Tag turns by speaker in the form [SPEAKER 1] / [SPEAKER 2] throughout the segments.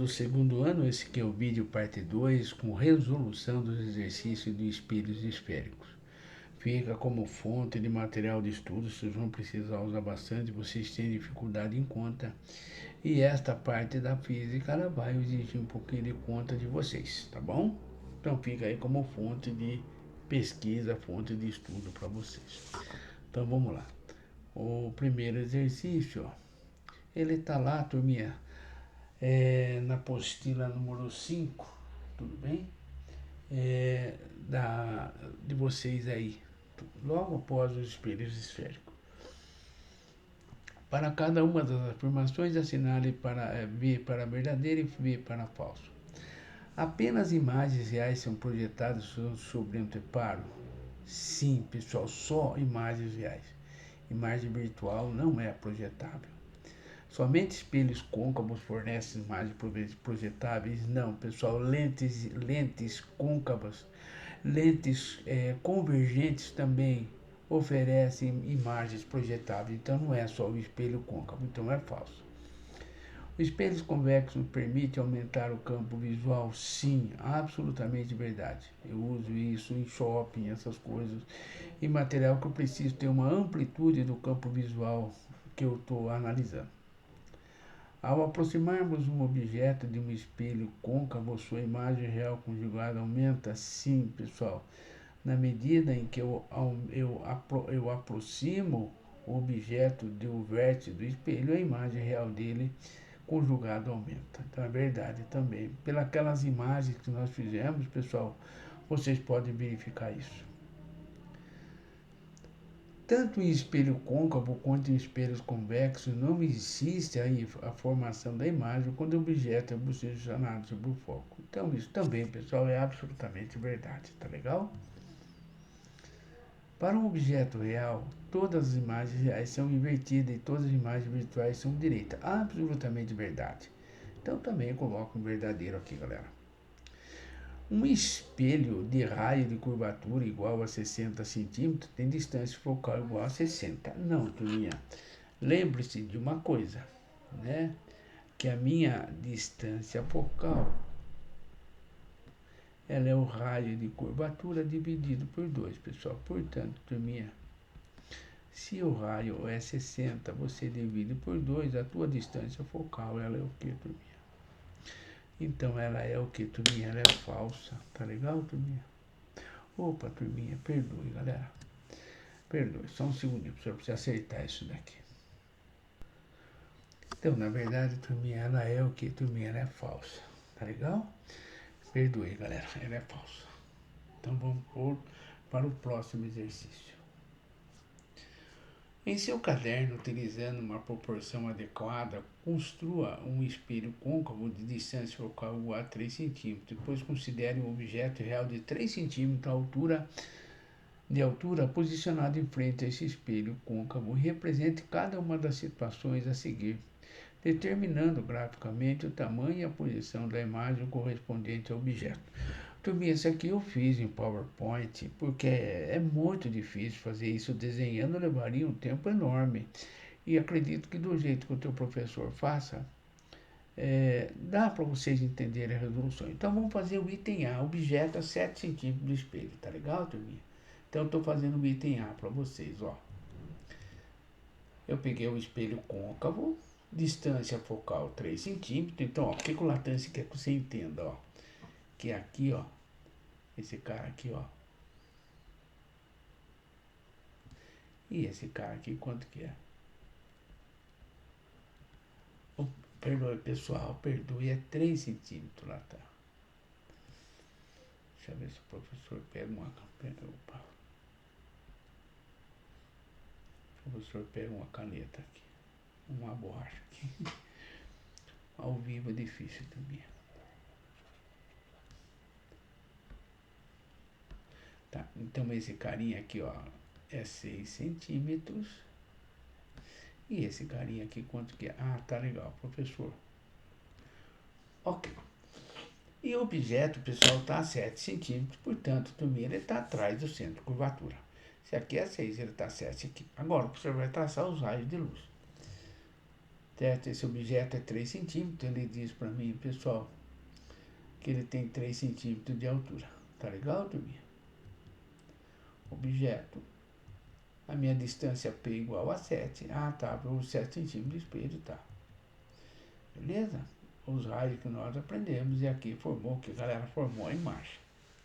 [SPEAKER 1] do segundo ano, esse aqui é o vídeo parte 2 com resolução dos exercícios de espelhos esféricos. Fica como fonte de material de estudo, vocês vão precisar usar bastante, vocês têm dificuldade em conta. E esta parte da física, ela vai exigir um pouquinho de conta de vocês, tá bom? Então fica aí como fonte de pesquisa, fonte de estudo para vocês. Então vamos lá. O primeiro exercício, ó, ele tá lá, turminha, na apostila número 5, tudo bem? De vocês aí, logo após os espelhos esféricos. Para cada uma das afirmações, assinale para V para verdadeiro e V para falso. Apenas imagens reais são projetadas sobre anteparo? Sim, pessoal, só imagens reais. Imagem virtual não é projetável. Somente espelhos côncavos fornecem imagens projetáveis? Não, pessoal, lentes côncavas, lentes convergentes também oferecem imagens projetáveis. Então não é só o espelho côncavo, então é falso. O espelho convexo permite aumentar o campo visual? Sim, absolutamente verdade. Eu uso isso em shopping, essas coisas, em material que eu preciso ter uma amplitude do campo visual que eu estou analisando. Ao aproximarmos um objeto de um espelho côncavo, sua imagem real conjugada aumenta? Sim, pessoal. Na medida em que eu aproximo o objeto do vértice do espelho, a imagem real dele conjugado aumenta. Então é verdade também. Pelas imagens que nós fizemos, pessoal, vocês podem verificar isso. Tanto em espelho côncavo quanto em espelhos convexos, não existe a formação da imagem quando o objeto é posicionado sobre o foco. Então isso também, pessoal, é absolutamente verdade, tá legal? Para um objeto real, todas as imagens reais são invertidas e todas as imagens virtuais são direitas. Absolutamente verdade. Então também eu coloco um verdadeiro aqui, galera. Um espelho de raio de curvatura igual a 60 centímetros tem distância focal igual a 60. Não, turminha. Lembre-se de uma coisa, né? Que a minha distância focal, ela é o raio de curvatura dividido por 2, pessoal. Portanto, turminha, se o raio é 60, você divide por 2, a tua distância focal, ela é o que, turminha? Então ela é o que, turminha? Ela é falsa. Tá legal, turminha? Opa, turminha, perdoe, galera. Perdoe, só um segundinho, para você acertar isso daqui. Então, na verdade, turminha, ela é o que, turminha? Ela é falsa. Tá legal? Perdoe, galera, ela é falsa. Então vamos para o próximo exercício. Em seu caderno, utilizando uma proporção adequada, construa um espelho côncavo de distância focal igual a 3 cm. Depois considere um objeto real de 3 cm de altura posicionado em frente a esse espelho côncavo. Represente cada uma das situações a seguir, determinando graficamente o tamanho e a posição da imagem correspondente ao objeto. Turminha, isso aqui eu fiz em PowerPoint, porque é muito difícil fazer isso desenhando, levaria um tempo enorme. E acredito que do jeito que o teu professor faça, dá para vocês entenderem a resolução. Então vamos fazer o item A, objeto a 7 centímetros do espelho, tá legal, turminha? Então eu estou fazendo o item A para vocês, ó. Eu peguei o espelho côncavo, distância focal 3 centímetros, então, ó, o que o Latance quer que você entenda, ó? Que aqui, ó, esse cara aqui, ó. E esse cara aqui, quanto que é? Oh, perdoe, pessoal, perdoe, é 3 centímetros lá, tá? Deixa eu ver se o professor pega uma... Opa. O professor pega uma caneta aqui, uma borracha aqui. Ao vivo é difícil também. Tá, então esse carinha aqui, ó, é 6 centímetros. E esse carinha aqui, quanto que é? Ah, tá legal, professor. Ok. E o objeto, pessoal, está a 7 centímetros, portanto, turminha, ele está atrás do centro de curvatura. Se aqui é 6, ele está 7 aqui. Agora, o professor vai traçar os raios de luz. certo? Esse objeto é 3 centímetros, ele diz para mim, pessoal, que ele tem 3 centímetros de altura. Tá legal, turminha? Objeto. A minha distância P igual a 7. Ah, tá, para os 7 centímetros de espelho, tá. Beleza? Os raios que nós aprendemos e aqui formou, que a galera formou a imagem.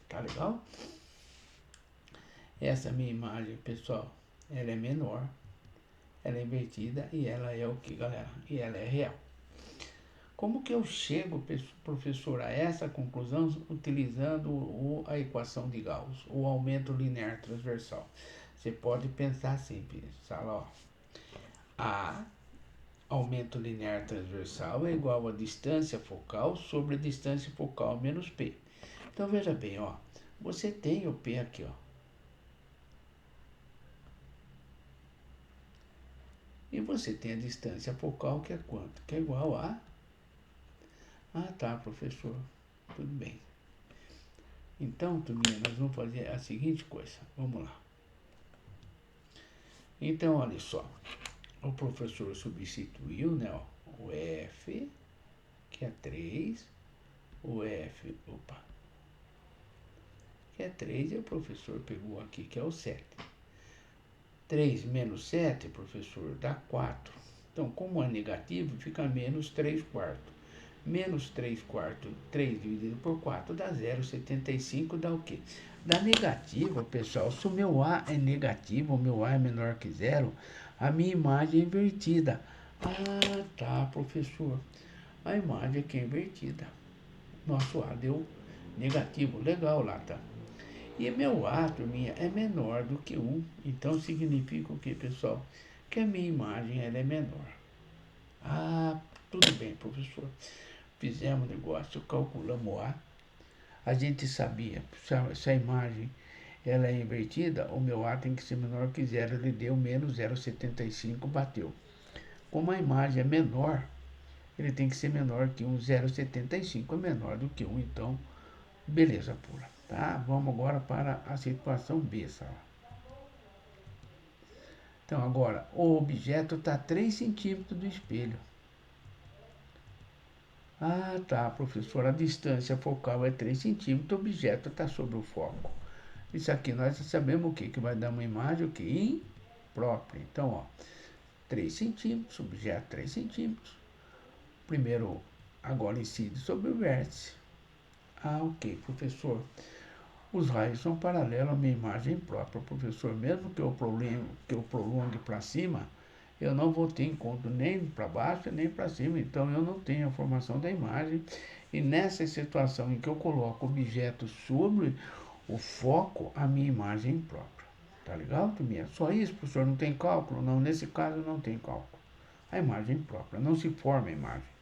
[SPEAKER 1] Tá legal? Essa minha imagem, pessoal, ela é menor, ela é invertida e ela é o que, galera? E ela é real. Como que eu chego, professor, a essa conclusão utilizando a equação de Gauss, o aumento linear transversal? Você pode pensar sempre, ó, A aumento linear transversal é igual a distância focal sobre a distância focal menos P. Então veja bem, ó, você tem o P aqui, ó. E você tem a distância focal, que é quanto? Que é igual a... Ah, tá, professor. Tudo bem. Então, turminha, nós vamos fazer a seguinte coisa. Vamos lá. Então, olha só. O professor substituiu, né, ó, o F, que é 3, o F, que é 3, e o professor pegou aqui, que é o 7. 3 menos 7, professor, dá 4. Então, como é negativo, fica menos 3 quartos. Menos 3 quartos, 3 dividido por 4 dá 0,75, dá o quê? Dá negativo, pessoal. Se o meu A é negativo, o meu A é menor que 0, a minha imagem é invertida. Ah, tá, professor. A imagem aqui é invertida. Nosso A deu negativo. Legal lá, tá? E meu A, turminha, é menor do que 1. Então, significa o quê, pessoal? Que a minha imagem ela é menor. Ah, tudo bem, professor. Fizemos o negócio, calculamos A. A gente sabia, se a imagem ela é invertida, o meu A tem que ser menor que 0. Ele deu menos 0,75, bateu. Como a imagem é menor, ele tem que ser menor que 0,75 é menor do que 1, então, beleza pura. Tá? Vamos agora para a situação B, sabe? Então, agora, o objeto está a 3 centímetros do espelho. Ah, tá, professor, a distância focal é 3 centímetros, o objeto está sobre o foco. Isso aqui nós sabemos o que? Que vai dar uma imagem o que? Imprópria. Então, ó, 3 centímetros, objeto 3 centímetros. Primeiro, agora incide sobre o vértice. Ah, ok, professor. Os raios são paralelos à minha imagem imprópria, professor. Mesmo que eu prolongue para cima, eu não vou ter encontro nem para baixo nem para cima, então eu não tenho a formação da imagem. E nessa situação em que eu coloco objetos sobre o foco, a minha imagem imprópria. Tá legal, turminha? Só isso, professor? Não tem cálculo? Não, nesse caso não tem cálculo. A imagem imprópria, não se forma a imagem.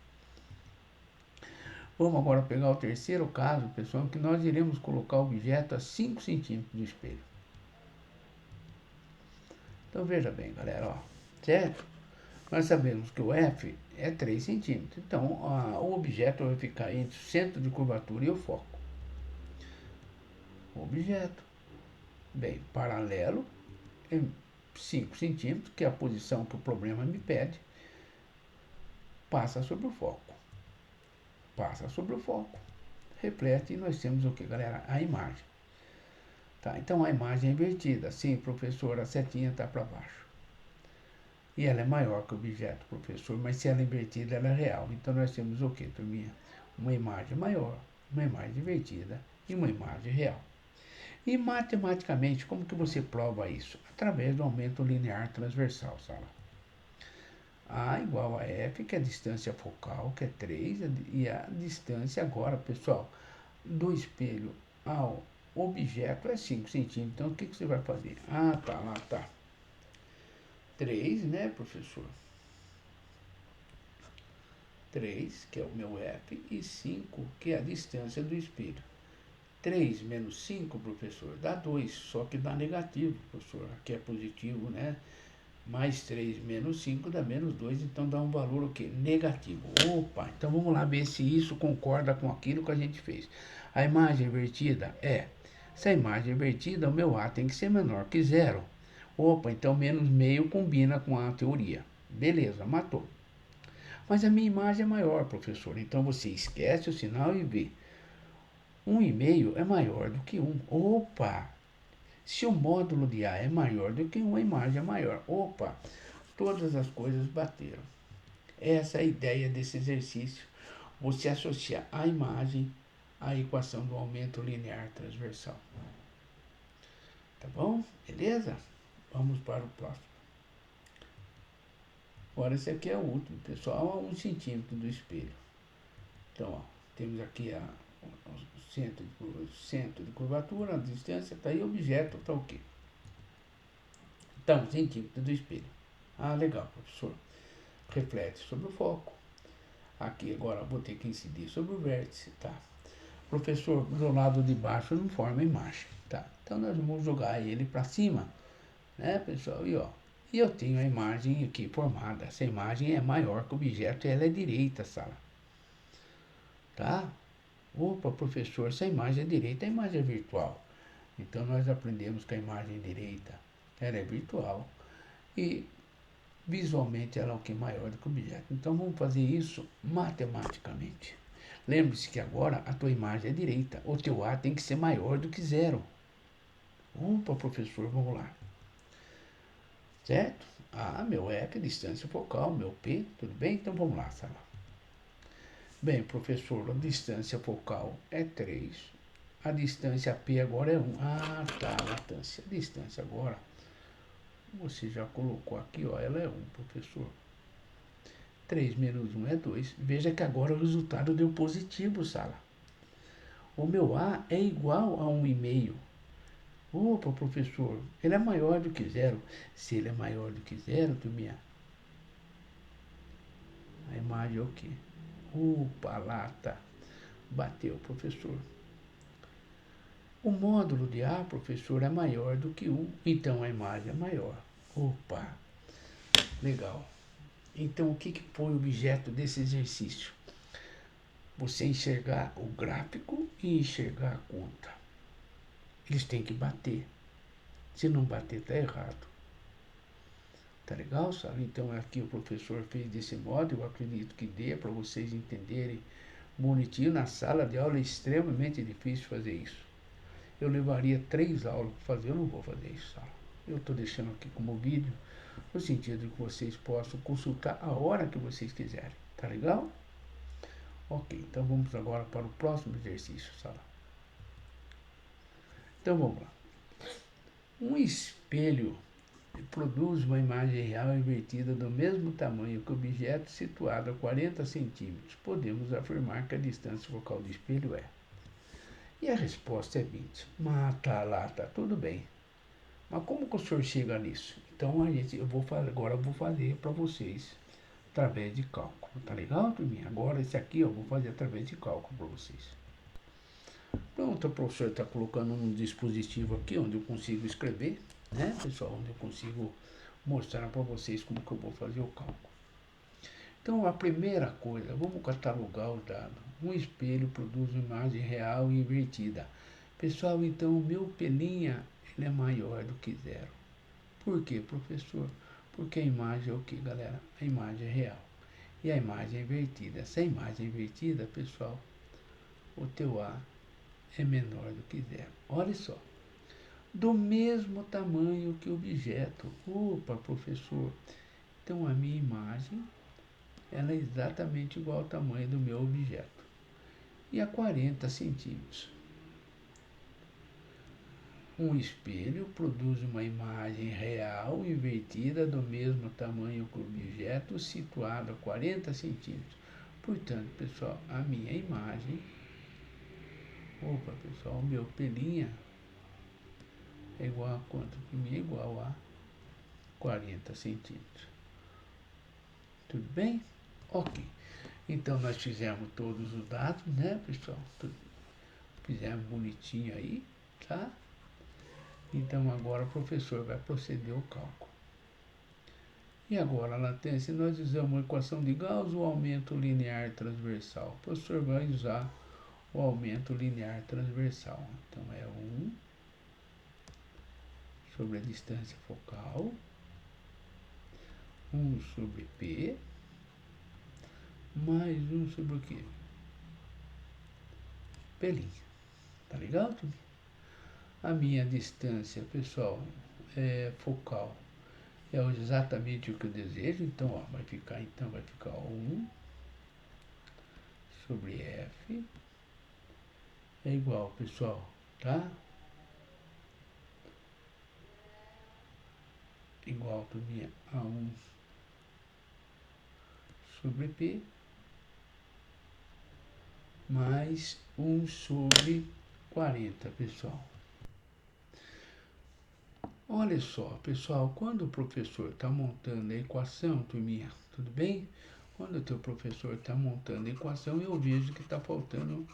[SPEAKER 1] Vamos agora pegar o terceiro caso, pessoal, que nós iremos colocar o objeto a 5 centímetros do espelho. Então veja bem, galera, ó, certo? Nós sabemos que o F é 3 centímetros. Então, o objeto vai ficar entre o centro de curvatura e o foco. O objeto. Bem, paralelo é 5 centímetros, que é a posição que o problema me pede. Passa sobre o foco. Passa sobre o foco. Reflete e nós temos o que, galera? A imagem. Tá, então a imagem é invertida. Sim, professor, a setinha está para baixo. E ela é maior que o objeto, professor, mas se ela é invertida, ela é real. Então nós temos o que, turminha? Uma imagem maior, uma imagem invertida e uma imagem real. E matematicamente, como que você prova isso? Através do aumento linear transversal, sabe? A igual a F, que é a distância focal, que é 3, e a distância agora, pessoal, do espelho ao objeto é 5 centímetros. Então, o que você vai fazer? Ah, tá, lá tá. 3, né, professor? 3, que é o meu F, e 5, que é a distância do espelho. 3 menos 5, professor, dá 2, só que dá negativo, professor. Aqui é positivo, né? Mais 3 menos 5 dá menos 2, então dá um valor o quê? Negativo. Opa, então vamos lá ver se isso concorda com aquilo que a gente fez. A imagem invertida é, se a imagem invertida, o meu A tem que ser menor que 0. Opa, então menos meio combina com a teoria. Beleza, matou. Mas a minha imagem é maior, professor. Então você esquece o sinal e vê. 1,5 é maior do que 1. Opa! Se o módulo de A é maior do que 1, a imagem é maior. Opa! Todas as coisas bateram. Essa é a ideia desse exercício. Você associar a imagem à equação do aumento linear transversal. Tá bom? Beleza? Vamos para o próximo. Agora esse aqui é o último, pessoal, a 1 centímetro do espelho. Então, ó, temos aqui o centro de curvatura, a distância, está aí, o objeto está o quê? Então, 1 centímetro do espelho. Ah, legal, professor. Reflete sobre o foco. Aqui agora vou ter que incidir sobre o vértice, tá? Professor, do lado de baixo não forma imagem, tá? Então nós vamos jogar ele para cima, né, pessoal? E ó, e eu tenho a imagem aqui formada. Essa imagem é maior que o objeto e ela é direita, sala. Tá? Opa, professor, essa imagem é direita, a imagem é virtual. Então nós aprendemos que a imagem direita ela é virtual e visualmente ela é o que maior do que o objeto. Então vamos fazer isso matematicamente. Lembre-se que agora a tua imagem é direita, o teu A tem que ser maior do que zero. Opa, professor, vamos lá. Certo? A, meu E, que é a distância focal, meu P, tudo bem? Então vamos lá, sala. Bem, professor, a distância focal é 3. A distância P agora é 1. Ah, tá, latência. A distância agora, você já colocou aqui, ó, ela é 1, professor. 3 menos 1 é 2. Veja que agora o resultado deu positivo, sala. O meu A é igual a 1,5. Opa, professor, ele é maior do que zero. Se ele é maior do que zero, turminha, a imagem é o quê? Opa, lata. Bateu, professor. O módulo de A, professor, é maior do que 1, então a imagem é maior. Opa, legal. Então, o que foi o objeto desse exercício? Você enxergar o gráfico e enxergar a conta. Eles têm que bater. Se não bater, está errado. Tá legal, sabe? Então, aqui o professor fez desse modo, eu acredito que dê para vocês entenderem bonitinho. Na sala de aula é extremamente difícil fazer isso. Eu levaria 3 aulas para fazer, eu não vou fazer isso, sala. Eu estou deixando aqui como vídeo, no sentido de que vocês possam consultar a hora que vocês quiserem. Tá legal? Ok, então vamos agora para o próximo exercício, sala. Então vamos lá. Um espelho produz uma imagem real invertida do mesmo tamanho que o objeto situado a 40 centímetros. Podemos afirmar que a distância focal do espelho é. E a resposta é 20. Mas tá lá, tá tudo bem. Mas como que o senhor chega nisso? Então agora eu vou fazer para vocês através de cálculo. Tá legal, turminha? Agora esse aqui eu vou fazer através de cálculo para vocês. Pronto, o professor está colocando um dispositivo aqui onde eu consigo escrever, né, pessoal? Onde eu consigo mostrar para vocês como que eu vou fazer o cálculo. Então, a primeira coisa, vamos catalogar os dados. Um espelho produz uma imagem real e invertida. Pessoal, então o meu peninha ele é maior do que zero. Por quê, professor? Porque a imagem é o que, galera? A imagem é real. E a imagem é invertida. Essa imagem é invertida, pessoal, o teu A é menor do que zero. Olha só. Do mesmo tamanho que o objeto. Opa, professor. Então a minha imagem ela é exatamente igual ao tamanho do meu objeto. E a 40 centímetros. Um espelho produz uma imagem real invertida do mesmo tamanho que o objeto situado a 40 centímetros. Portanto, pessoal, a minha imagem, opa, pessoal, o meu pelinha é igual a quanto? Para mim é igual a 40 centímetros. Tudo bem? Ok. Então, nós fizemos todos os dados, né, pessoal? Fizemos bonitinho aí, tá? Então, agora o professor vai proceder ao cálculo. E agora, a latência, nós usamos a equação de Gauss, o aumento linear transversal. O professor vai usar o aumento linear transversal. Então, é 1 sobre a distância focal, 1 sobre P, mais um sobre o quê? Pelinho. Tá legal, turma? A minha distância, pessoal, focal é exatamente o que eu desejo. Então, ó, vai ficar 1 sobre F é igual, pessoal, tá? Igual, turminha, a 1 sobre P mais 1 sobre 40, pessoal. Olha só, pessoal, quando o professor está montando a equação, turminha, tudo bem? Quando o teu professor está montando a equação, eu vejo que está faltando,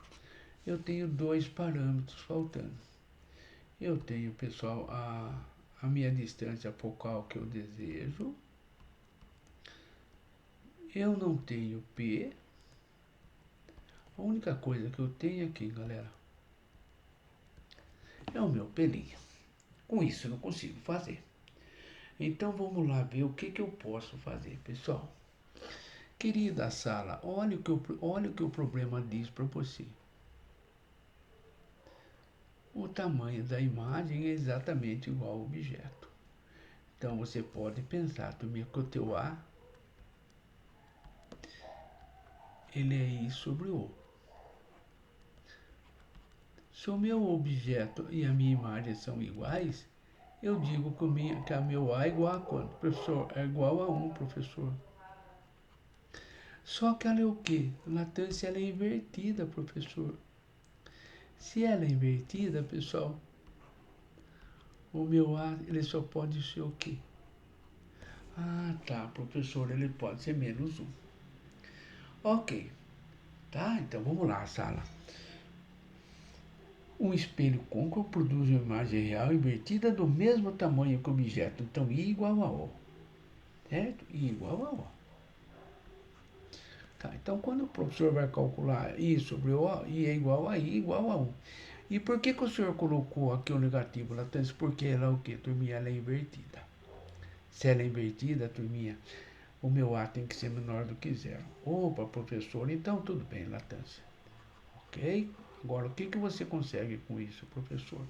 [SPEAKER 1] eu tenho 2 parâmetros faltando. Eu tenho, pessoal, a minha distância focal que eu desejo. Eu não tenho P. A única coisa que eu tenho aqui, galera, é o meu pelinho. Com isso eu não consigo fazer. Então vamos lá ver o que eu posso fazer, pessoal. Querida sala, olha o que o problema diz para você. O tamanho da imagem é exatamente igual ao objeto. Então você pode pensar, turminha, que o teu A, ele é I sobre o. Se o meu objeto e a minha imagem são iguais, eu digo que a meu A é igual a quanto? Professor, é igual a 1, professor. Só que ela é o quê? A latência ela é invertida, professor. Se ela é invertida, pessoal, o meu A ele só pode ser o quê? Ah, tá, professor, ele pode ser menos 1. Ok, tá? Então vamos lá, sala. Um espelho côncavo produz uma imagem real invertida do mesmo tamanho que o objeto. Então, I igual a O. Certo? I igual a O. Tá, então, quando o professor vai calcular I sobre O, I é igual a I igual a 1. E por que o senhor colocou aqui o negativo latência? Porque ela é o quê, turminha? Ela é invertida. Se ela é invertida, turminha, o meu A tem que ser menor do que 0. Opa, professor, então tudo bem, latência. Ok? Agora, o que você consegue com isso, professor?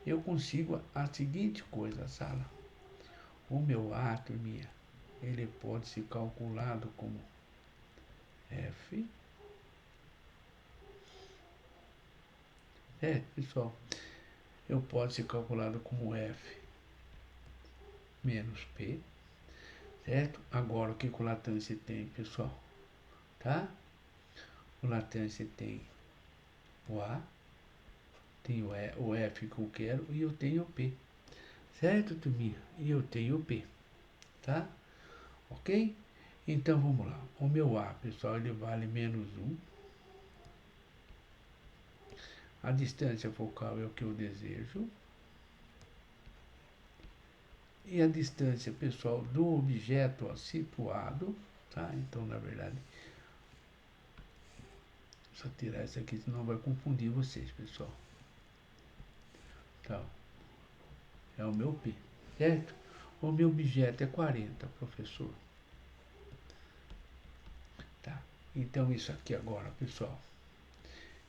[SPEAKER 1] Eu consigo a seguinte coisa, sala. O meu A, turminha, ele pode ser calculado como F. Pessoal, eu posso ser calculado como F menos P, certo? Agora, o que o latência tem, pessoal? Tá? O latência tem o A, tem o F que eu quero e eu tenho o P. Certo, turminha? E eu tenho o P, tá? Ok? Então, vamos lá. O meu A, pessoal, ele vale menos 1. A distância focal é o que eu desejo. E a distância, pessoal, do objeto situado, tá? Então, na verdade, só tirar isso aqui, senão vai confundir vocês, pessoal. Então, é o meu P, certo? O meu objeto é 40, professor. Tá? Então, isso aqui agora, pessoal,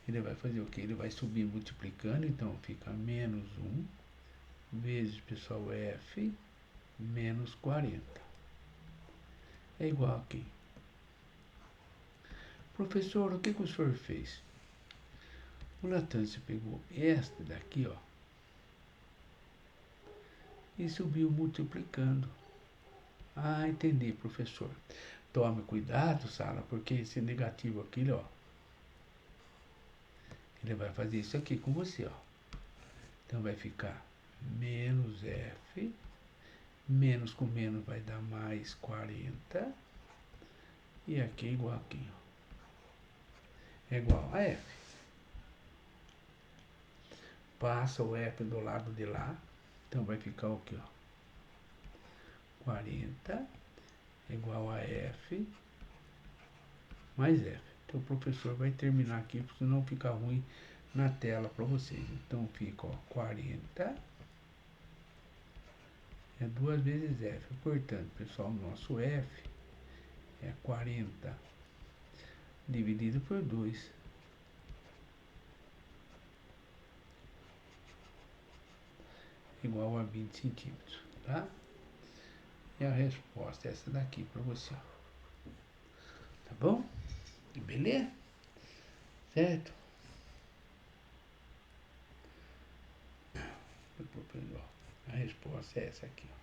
[SPEAKER 1] ele vai fazer o quê? Ele vai subir multiplicando, então fica menos 1 vezes, pessoal, F menos 40. É igual aqui. Professor, o que o senhor fez? O latência pegou esta daqui, ó, e subiu multiplicando. Ah, entendi, professor. Tome cuidado, sala, porque esse negativo aqui, ó, ele vai fazer isso aqui com você, ó. Então vai ficar menos F, menos com menos vai dar mais 40, e aqui é igual aqui, ó. É igual a F. Passa o F do lado de lá, então vai ficar o quê, ó? 40 igual a F mais F. Então o professor vai terminar aqui, porque senão fica ruim na tela para vocês. Então fica, ó, 40 é 2 vezes F. Portanto, pessoal, nosso F é 40 dividido por 2 igual a 20 centímetros, tá? E a resposta é essa daqui para você, ó. Tá bom? Beleza? Certo? A resposta é essa aqui, ó.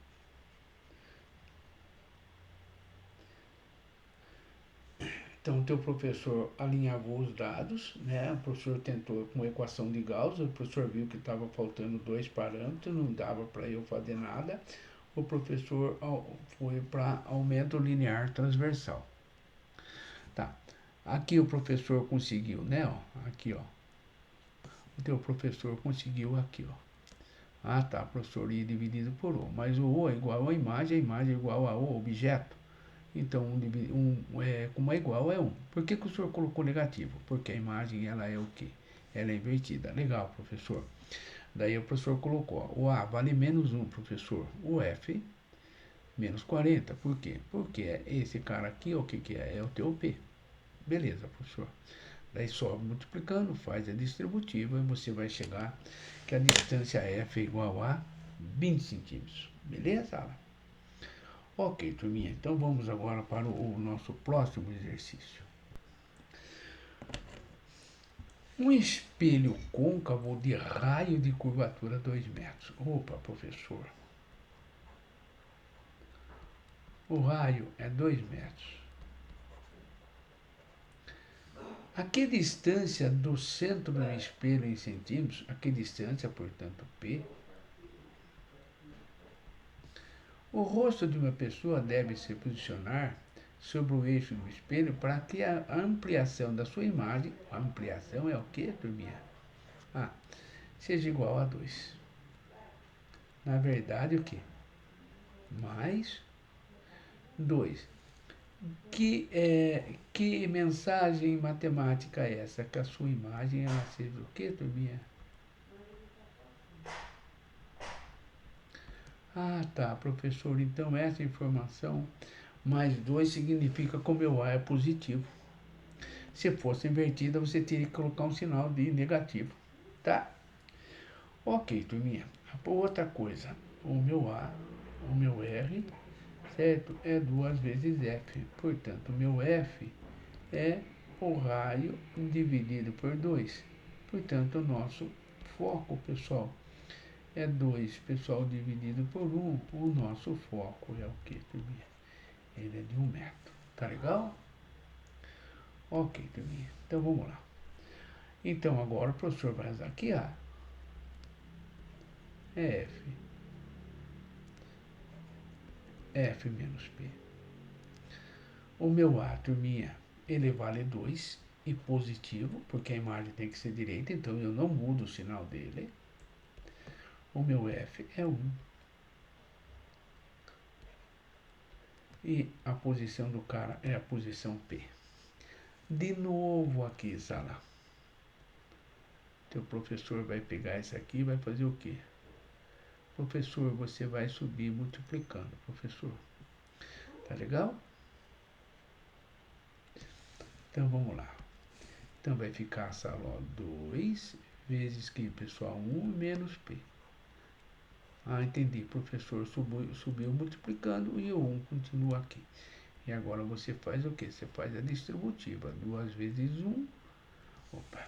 [SPEAKER 1] Então, o teu professor alinhavou os dados, né? O professor tentou com equação de Gauss, o professor viu que estava faltando 2 parâmetros, não dava para eu fazer nada. O professor foi para aumento linear transversal. Tá. Aqui o professor conseguiu, né? Ó, aqui, ó. O teu professor conseguiu aqui, ó. Ah, tá, professor, I dividido por O. Mas o O é igual à imagem, a imagem é igual ao objeto. Então, como é igual é 1. Por que o senhor colocou negativo? Porque a imagem, ela é o quê? Ela é invertida. Legal, professor. Daí o professor colocou, ó, o A vale menos 1, professor. O F, menos 40. Por quê? Porque esse cara aqui, o que é? É o teu P. Beleza, professor. Daí sobe multiplicando, faz a distributiva e você vai chegar que a distância F é igual a 20 centímetros. Beleza? Ok, turminha. Então vamos agora para o nosso próximo exercício. Um espelho côncavo de raio de curvatura 2 metros. Opa, professor. O raio é 2 metros. A que distância do centro do espelho em centímetros? A que distância, portanto, P? O rosto de uma pessoa deve se posicionar sobre o eixo do espelho para que a ampliação da sua imagem, a ampliação é o que, turminha? Seja igual a 2. Na verdade, o que? Mais 2. Que mensagem matemática é essa? Que a sua imagem ela seja o que, turminha? Ah, tá, professor. Então essa informação mais 2 significa que o meu A é positivo. Se fosse invertida, você teria que colocar um sinal de negativo, tá? Ok, turminha. Outra coisa, o meu A, o meu R, certo? É 2 vezes F. Portanto, o meu F é o raio dividido por 2. Portanto, o nosso foco, pessoal, é 2, pessoal, dividido por 1. O nosso foco é o que, turminha? Ele é de 1 metro. Tá legal? Ok, turminha. Então, vamos lá. Então, agora o professor vai usar aqui A. É F. F menos P. O meu A, turminha, ele vale 2 e positivo, porque a imagem tem que ser direita, então eu não mudo o sinal dele. O meu F é 1. E a posição do cara é a posição P. De novo aqui, Sala. Teu professor vai pegar isso aqui e vai fazer o quê? Professor, você vai subir multiplicando, professor. Tá legal? Então vamos lá. Então vai ficar, Sala, 2 vezes que, pessoal? 1 menos P. Ah, entendi. Professor subiu multiplicando e o 1 continua aqui. E agora você faz o quê? Você faz a distributiva. 2 vezes 1. Opa.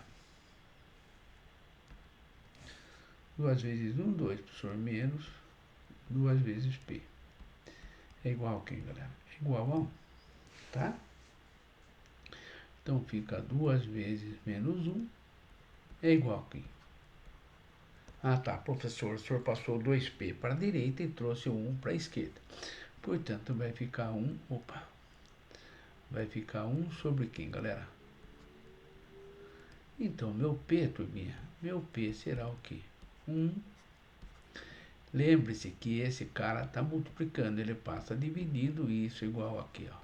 [SPEAKER 1] 2 vezes 1, 2, professor, menos 2 vezes P. É igual a quem, galera? É igual a 1, tá? Então fica 2 vezes menos 1 é igual a quem? Ah, tá, professor, o senhor passou 2P para a direita e trouxe o 1 para a esquerda. Portanto, vai ficar 1, opa, vai ficar 1 sobre quem, galera? Então, meu P, turminha, meu P será o quê? 1. Lembre-se que esse cara está multiplicando, ele passa dividindo isso igual aqui, ó.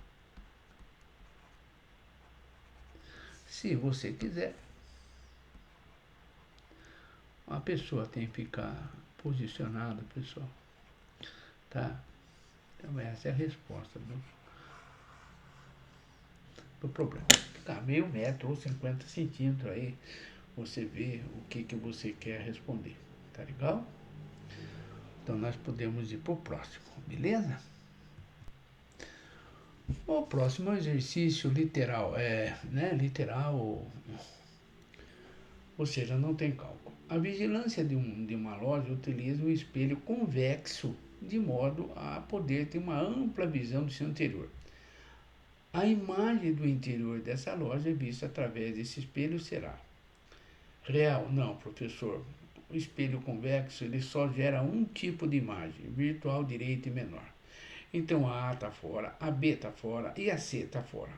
[SPEAKER 1] Se você quiser, a pessoa tem que ficar posicionada, pessoal, tá? Então essa é a resposta, viu? do problema. Ficar meio metro ou 50 centímetros aí, você vê o que você quer responder. Tá legal? Então nós podemos ir para o próximo, beleza? O próximo exercício literal, literal, ou seja, não tem cálculo. A vigilância de uma loja utiliza um espelho convexo de modo a poder ter uma ampla visão do seu interior. A imagem do interior dessa loja vista através desse espelho será real? Não, professor. O espelho convexo ele só gera um tipo de imagem, virtual, direita e menor. Então a A está fora, a B está fora e a C está fora.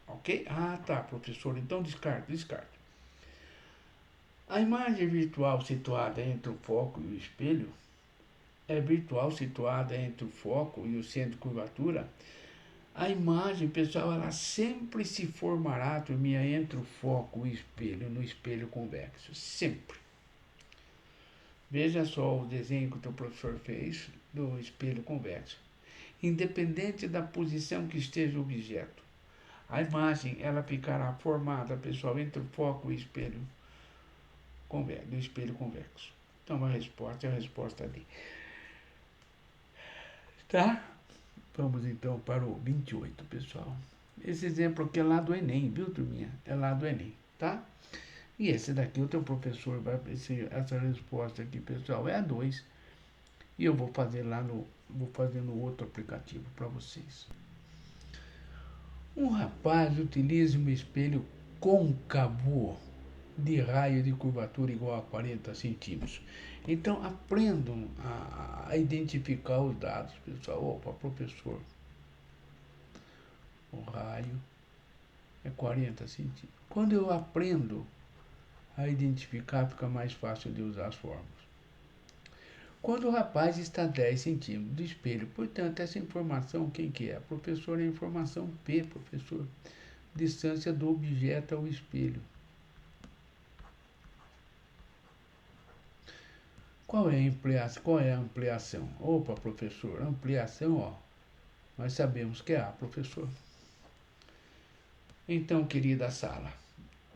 [SPEAKER 1] Ok? Ah, tá, professor. Então descarta. A imagem virtual situada entre o foco e o espelho é virtual situada entre o foco e o centro de curvatura. A imagem, pessoal, ela sempre se formará, turminha, entre o foco e o espelho, no espelho convexo. Sempre. Veja só o desenho que o teu professor fez do espelho convexo. Independente da posição que esteja o objeto, a imagem ela ficará formada, pessoal, entre o foco e o espelho do espelho convexo. Então a resposta é a resposta D. Tá? Vamos então para o 28, pessoal. Esse exemplo aqui é lá do Enem, viu, turminha? É lá do Enem, tá? E esse daqui o teu professor vai essa resposta aqui, pessoal, é a 2. E eu vou fazer no outro aplicativo para vocês. Um rapaz utiliza um espelho côncavo de raio de curvatura igual a 40 centímetros. Então, aprendam a identificar os dados, pessoal. Opa, professor, o raio é 40 centímetros. Quando eu aprendo a identificar, fica mais fácil de usar as formas. Quando o rapaz está a 10 centímetros do espelho, portanto, essa informação, quem que é? Professor, é a informação P, professor. Distância do objeto ao espelho. Qual é a ampliação? Opa, professor, ampliação, ó, nós sabemos que é A, professor. Então, querida sala,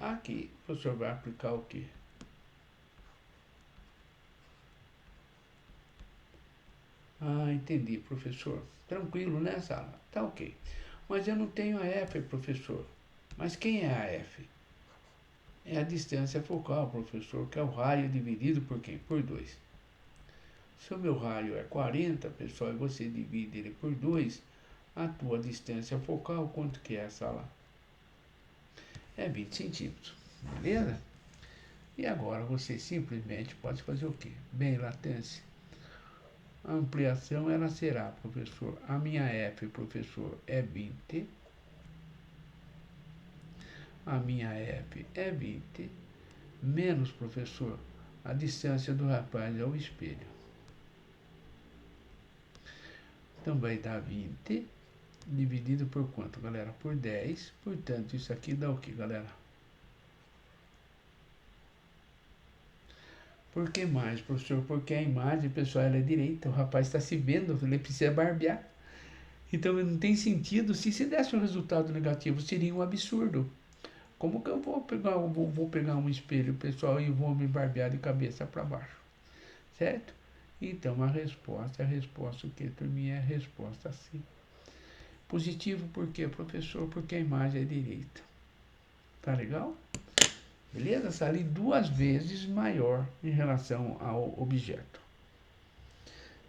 [SPEAKER 1] aqui o professor vai aplicar o quê? Ah, entendi, professor. Tranquilo, né, sala? Tá ok. Mas eu não tenho a F, professor. Mas quem é a F? É a distância focal, professor, que é o raio dividido por quem? Por 2. Se o meu raio é 40, pessoal, e você divide ele por 2, a tua distância focal, quanto que é essa lá? É 20 centímetros, beleza? E agora você simplesmente pode fazer o quê? Bem, latência. A ampliação ela será, professor, a minha F, professor, é 20. A minha F é 20, menos, professor, a distância do rapaz ao espelho. Então vai dar 20 dividido por quanto, galera? Por 10. Portanto, isso aqui dá o que, galera? Por que mais, professor? Porque a imagem, pessoal, ela é direita. O rapaz está se vendo, ele precisa barbear. Então não tem sentido. Se desse um resultado negativo, seria um absurdo. Como que eu vou pegar um espelho, pessoal, e vou me barbear de cabeça para baixo? Certo? Então a resposta o que, turminha? É a resposta C. Positivo por quê, professor? Porque a imagem é direita. Tá legal? Beleza? Sale 2 vezes maior em relação ao objeto.